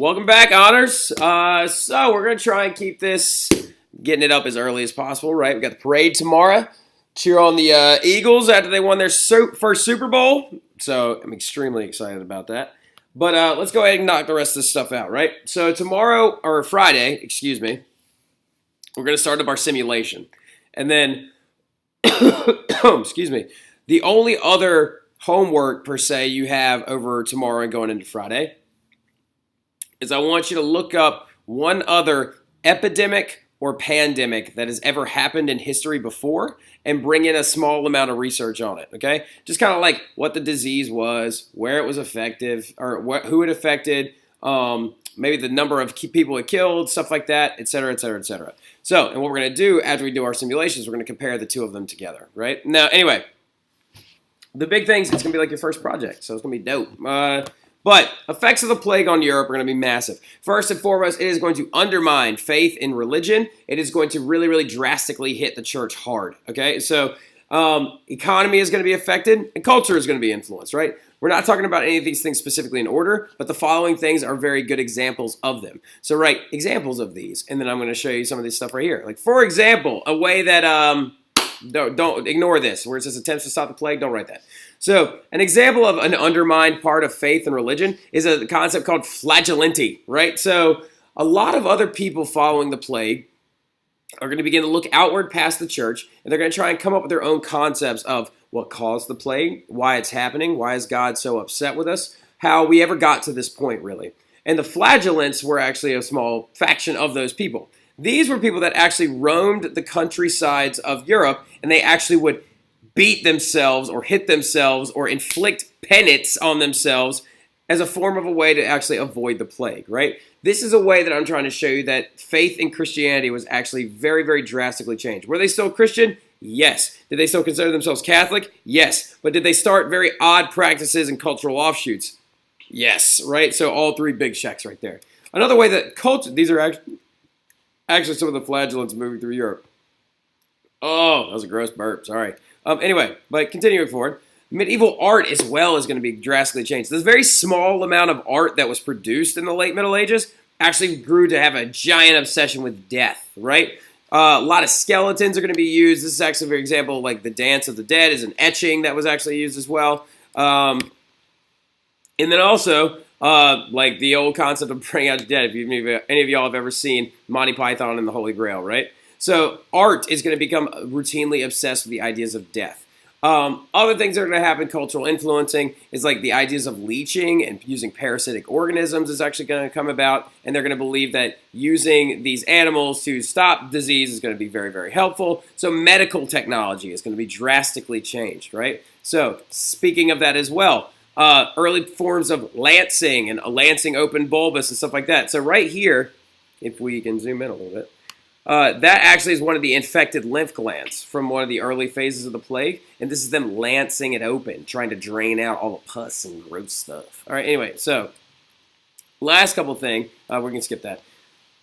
Welcome back, Honors. So we're going to try and keep this, getting it up as early as possible, right? We got the parade tomorrow. Cheer on the Eagles after they won their first Super Bowl. So I'm extremely excited about that. But let's go ahead and knock the rest of this stuff out, right? So tomorrow, or Friday, excuse me, we're going to start up our simulation. And then, excuse me, the only other homework, per se, you have over tomorrow and going into Friday is I want you to look up one other epidemic or pandemic that has ever happened in history before and bring in a small amount of research on it, okay? Just kind of like what the disease was, where it was effective, or who it affected, maybe the number of people it killed, stuff like that, et cetera, et cetera, et cetera. So, and what we're going to do after we do our simulations, we're going to compare the two of them together, right? Now, anyway, the big things, it's going to be like your first project, so it's going to be dope. But effects of the plague on Europe are going to be massive. First and foremost, it is going to undermine faith in religion. It is going to really, really drastically hit the church hard, okay? So economy is going to be affected, and culture is going to be influenced, right? We're not talking about any of these things specifically in order, but the following things are very good examples of them. So write examples of these, and then I'm going to show you some of this stuff right here. Like, for example, a way that, don't ignore this, where it says attempts to stop the plague, don't write that. So an example of an undermined part of faith and religion is a concept called flagellante, right? So a lot of other people following the plague are going to begin to look outward past the church, and they're going to try and come up with their own concepts of what caused the plague, why it's happening, why is God so upset with us, how we ever got to this point, really. And the flagellants were actually a small faction of those people. These were people that actually roamed the countrysides of Europe, and they actually would beat themselves or hit themselves or inflict penance on themselves as a form of a way to actually avoid the plague, right? This is a way that I'm trying to show you that faith in Christianity was actually very, very drastically changed. Were they still Christian? Yes. Did they still consider themselves Catholic? Yes. But did they start very odd practices and cultural offshoots? Yes, right? So all three big checks right there. Another way that culture, these are actually some of the flagellants moving through Europe. Oh, that was a gross burp, sorry. Anyway, but continuing forward, medieval art as well is going to be drastically changed. This very small amount of art that was produced in the late Middle Ages actually grew to have a giant obsession with death, right? A lot of skeletons are going to be used. This is actually, for example, like the Dance of the Dead is an etching that was actually used as well. And then also, like the old concept of bringing out the dead. If any of y'all have ever seen Monty Python and the Holy Grail, right? So art is going to become routinely obsessed with the ideas of death. Other things that are going to happen, cultural influencing, is like the ideas of leeching and using parasitic organisms is actually going to come about, and they're going to believe that using these animals to stop disease is going to be very, very helpful. So medical technology is going to be drastically changed, right? So speaking of that as well, early forms of lancing and a lancing open bulbous and stuff like that. So right here, if we can zoom in a little bit, that actually is one of the infected lymph glands from one of the early phases of the plague, and this is them lancing it open, trying to drain out all the pus and gross stuff. All right, anyway, so last couple thing, we can skip that.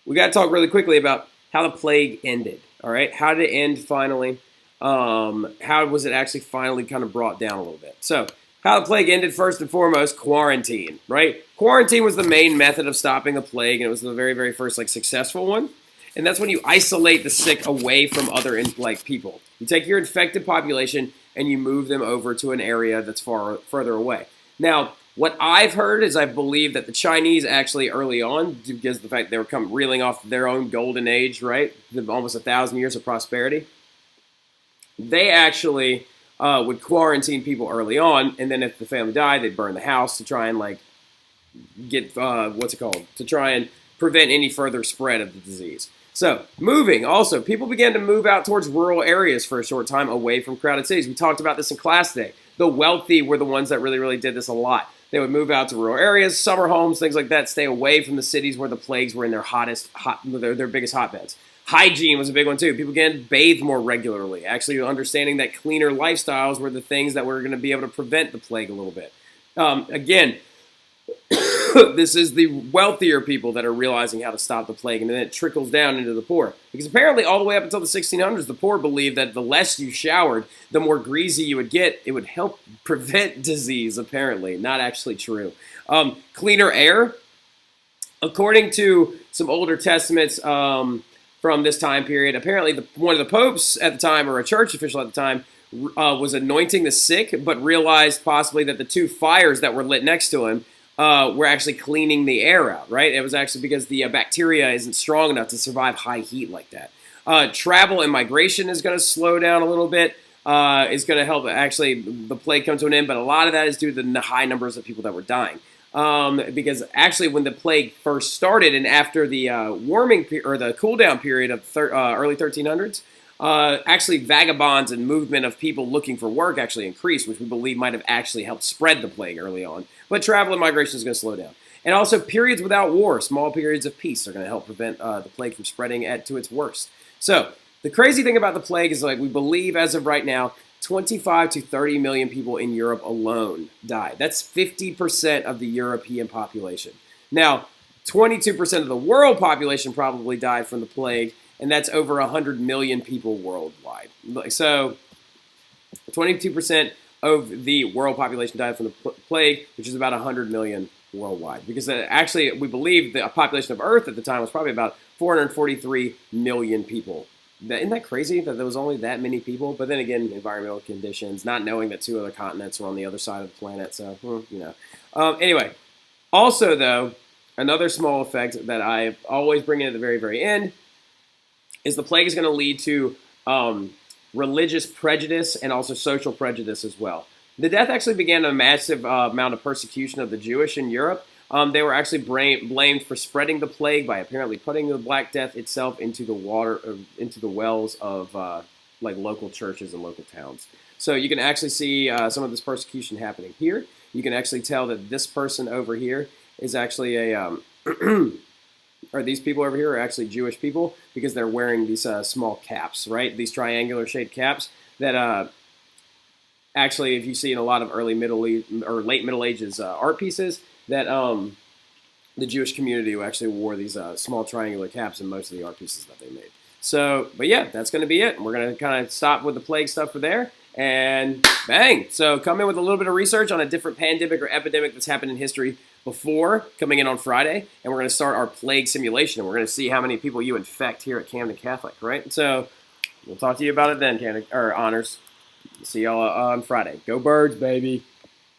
We got to talk really quickly about how the plague ended, all right? How did it end finally? How was it actually finally kind of brought down a little bit? So how the plague ended, first and foremost, quarantine, right? Quarantine was the main method of stopping the plague, and it was the very, very first successful one. And that's when you isolate the sick away from other people. You take your infected population and you move them over to an area that's further away. Now, what I've heard is I believe that the Chinese actually early on, because of the fact they were reeling off their own golden age, right? Almost 1,000 years of prosperity. They actually would quarantine people early on, and then if the family died, they'd burn the house to try and get, to try and prevent any further spread of the disease. So, moving. Also, people began to move out towards rural areas for a short time away from crowded cities. We talked about this in class today. The wealthy were the ones that really, really did this a lot. They would move out to rural areas, summer homes, things like that, stay away from the cities where the plagues were in their biggest hotbeds. Hygiene was a big one too. People began to bathe more regularly, actually understanding that cleaner lifestyles were the things that were going to be able to prevent the plague a little bit. Again, this is the wealthier people that are realizing how to stop the plague, and then it trickles down into the poor. Because apparently all the way up until the 1600s, the poor believed that the less you showered, the more greasy you would get. It would help prevent disease, apparently. Not actually true. Cleaner air According to some older testaments from this time period, apparently one of the popes at the time, or a church official at the time, was anointing the sick, but realized possibly that the two fires that were lit next to him were actually cleaning the air out, right? It was actually because the bacteria isn't strong enough to survive high heat like that. Travel and migration is going to slow down a little bit. Is going to help actually the plague come to an end, but a lot of that is due to the high numbers of people that were dying. Because actually, when the plague first started, and after the warming or the cool down period of early 1300s, actually vagabonds and movement of people looking for work actually increased, which we believe might have actually helped spread the plague early on. But travel and migration is going to slow down. And also periods without war, small periods of peace are going to help prevent the plague from spreading to its worst. So the crazy thing about the plague is, like, we believe as of right now, 25 to 30 million people in Europe alone died. That's 50% of the European population. Now, 22% of the world population probably died from the plague, and that's over 100 million people worldwide. So 22% of the world population died from the plague, which is about 100 million worldwide. Because actually, we believe the population of Earth at the time was probably about 443 million people. Isn't that crazy that there was only that many people? But then again, environmental conditions, not knowing that two other continents were on the other side of the planet. So, anyway, also, though, another small effect that I always bring in at the very, very end is the plague is going to lead to religious prejudice and also social prejudice as well. The death actually began a massive amount of persecution of the Jewish in Europe. They were actually blamed for spreading the plague by apparently putting the Black Death itself into the water, into the wells of like local churches and local towns. So you can actually see some of this persecution happening here. You can actually tell that this person over here is actually a, or these people over here are actually Jewish people because they're wearing these small caps, right? These triangular shaped caps that actually, if you see in a lot of early or late Middle Ages art pieces, that the Jewish community who actually wore these small triangular caps in most of the art pieces that they made. So, but yeah, that's going to be it. We're going to kind of stop with the plague stuff for there, and bang! So come in with a little bit of research on a different pandemic or epidemic that's happened in history before, coming in on Friday, and we're going to start our plague simulation, and we're going to see how many people you infect here at Camden Catholic, right? So we'll talk to you about it then, Honors. See y'all on Friday. Go Birds, baby!